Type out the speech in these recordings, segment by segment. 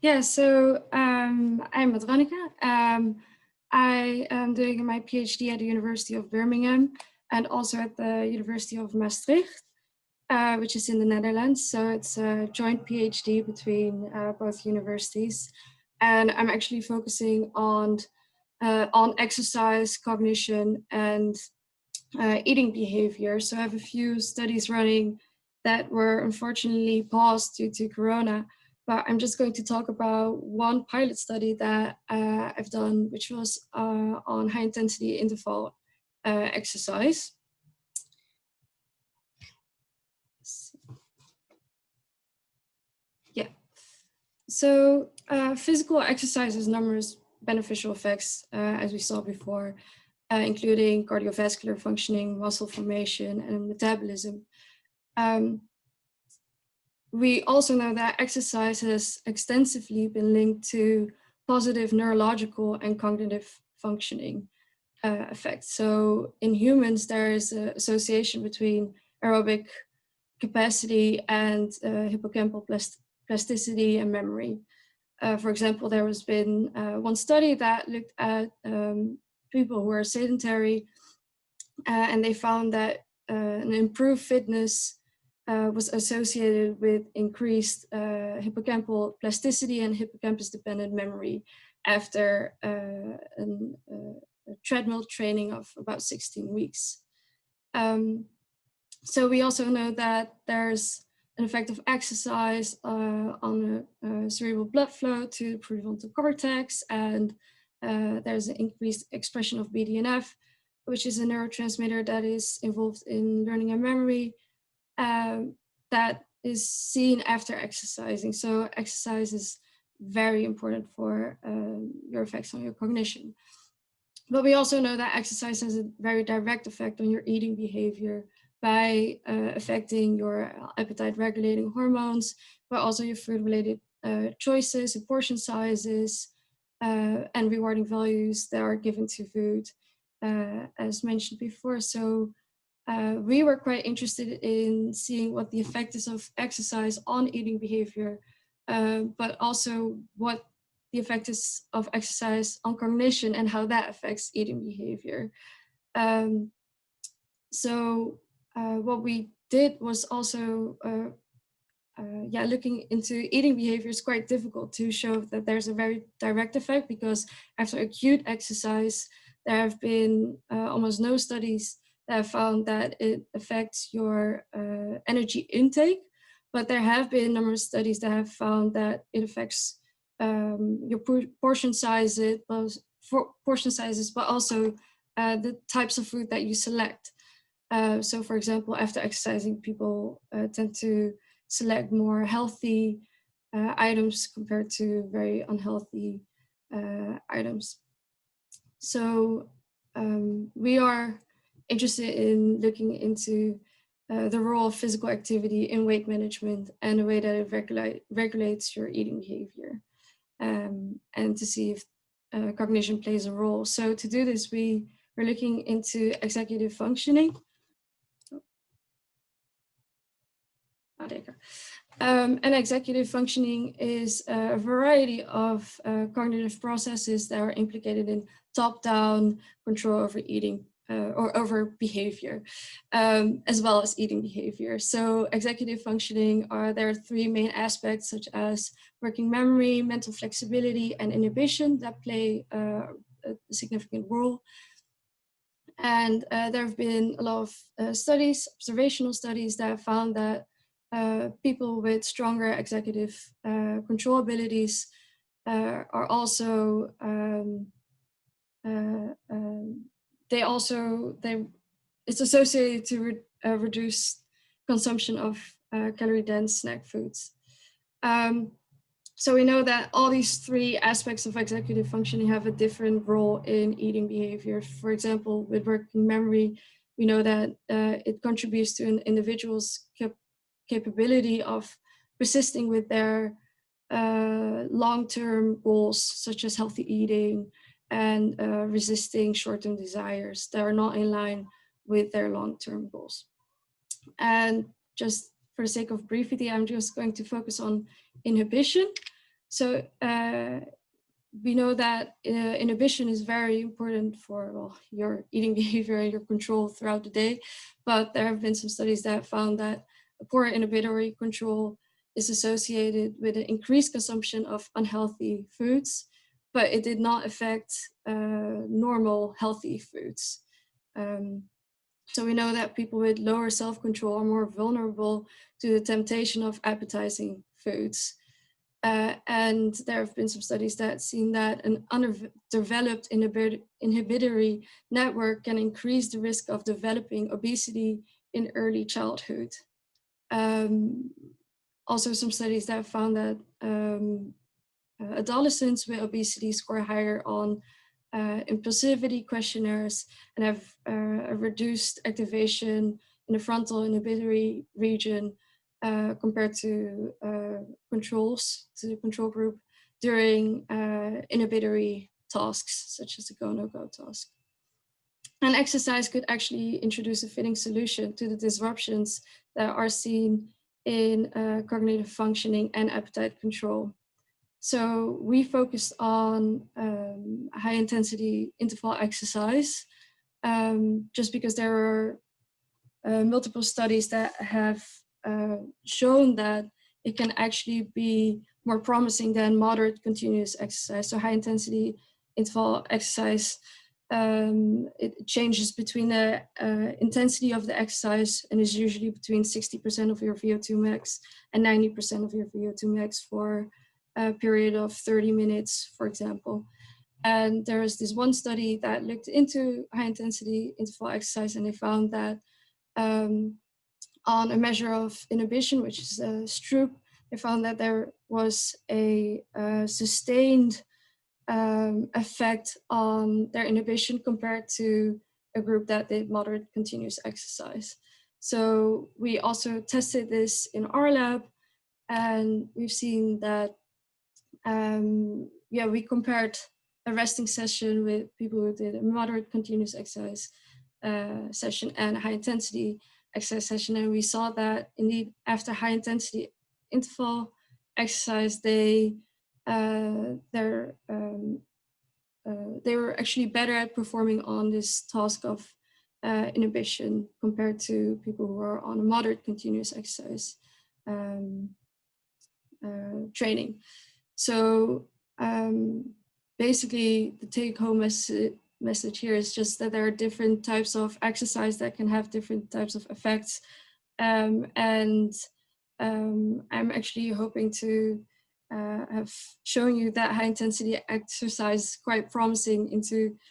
Yeah, so I'm Madhronica. I am doing my PhD at the University of Birmingham and also at the University of Maastricht, which is in the Netherlands. So it's a joint PhD between both universities. And I'm actually focusing on exercise, cognition, and eating behavior. So I have a few studies running that were unfortunately paused due to Corona. But I'm just going to talk about one pilot study that I've done, which was on high intensity interval exercise. Yeah. So physical exercise has numerous beneficial effects, as we saw before, including cardiovascular functioning, muscle formation, and metabolism. We also know that exercise has extensively been linked to positive neurological and cognitive functioning effects. So in humans, there is an association between aerobic capacity and hippocampal plasticity and memory. For example, there has been one study that looked at people who are sedentary, and they found that an improved fitness was associated with increased hippocampal plasticity and hippocampus-dependent memory after a treadmill training of about 16 weeks. So we also know that there's an effect of exercise on cerebral blood flow to the prefrontal cortex, and there's an increased expression of BDNF, which is a neurotransmitter that is involved in learning and memory, that is seen after exercising. So exercise is very important for your effects on your cognition. But we also know that exercise has a very direct effect on your eating behavior by affecting your appetite regulating hormones, but also your food related choices and portion sizes and rewarding values that are given to food, as mentioned before. So we were quite interested in seeing what the effect is of exercise on eating behavior, but also what the effect is of exercise on cognition and how that affects eating behavior. So what we did was also looking into eating behavior is quite difficult to show that there's a very direct effect, because after acute exercise, there have been almost no studies that have found that it affects your energy intake, but there have been numerous studies that have found that it affects your portion sizes, but also the types of food that you select. So for example, after exercising, people tend to select more healthy items compared to very unhealthy items. So we are interested in looking into the role of physical activity in weight management and the way that it regulates your eating behavior, and to see if cognition plays a role. So to do this, we are looking into executive functioning. And executive functioning is a variety of cognitive processes that are implicated in top-down control over eating or over behavior, as well as eating behavior. So executive functioning there are three main aspects, such as working memory, mental flexibility, and inhibition, that play a significant role. And there have been a lot of studies, observational studies, that have found that people with stronger executive control abilities are also it's associated to reduce consumption of calorie dense snack foods. So we know that all these three aspects of executive functioning have a different role in eating behavior. For example, with working memory, we know that it contributes to an individual's capability of persisting with their long-term goals, such as healthy eating and resisting short-term desires that are not in line with their long-term goals. And just for the sake of brevity, I'm just going to focus on inhibition. So we know that inhibition is very important for, well, your eating behavior and your control throughout the day. But there have been some studies that found that a poor inhibitory control is associated with an increased consumption of unhealthy foods, but it did not affect normal healthy foods. So we know that people with lower self-control are more vulnerable to the temptation of appetizing foods. And there have been some studies that seen that an underdeveloped inhibitory network can increase the risk of developing obesity in early childhood. Also, some studies that found that adolescents with obesity score higher on impulsivity questionnaires and have a reduced activation in the frontal inhibitory region compared to the control group during inhibitory tasks, such as the go-no-go task. And exercise could actually introduce a fitting solution to the disruptions that are seen in cognitive functioning and appetite control. So we focused on high intensity interval exercise, just because there are multiple studies that have shown that it can actually be more promising than moderate continuous exercise. So high intensity interval exercise, it changes between the intensity of the exercise and is usually between 60% of your VO2 max and 90% of your VO2 max for a period of 30 minutes, for example. And there was this one study that looked into high intensity interval exercise, and they found that on a measure of inhibition, which is Stroop, they found that there was a sustained effect on their inhibition compared to a group that did moderate continuous exercise. So we also tested this in our lab, and we've seen that we compared a resting session with people who did a moderate continuous exercise session and a high intensity exercise session, and we saw that indeed after high intensity interval exercise, they were actually better at performing on this task of inhibition compared to people who are on a moderate continuous exercise training. So basically the take-home message here is just that there are different types of exercise that can have different types of effects. And I'm actually hoping to have shown you that high intensity exercise is quite promising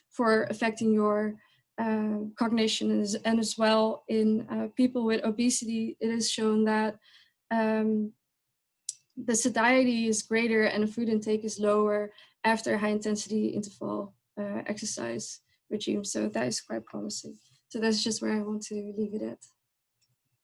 for affecting your cognition, and as well in people with obesity, it is shown that the satiety is greater and the food intake is lower after a high intensity interval exercise regime. So that is quite promising. So that's just where I want to leave it at.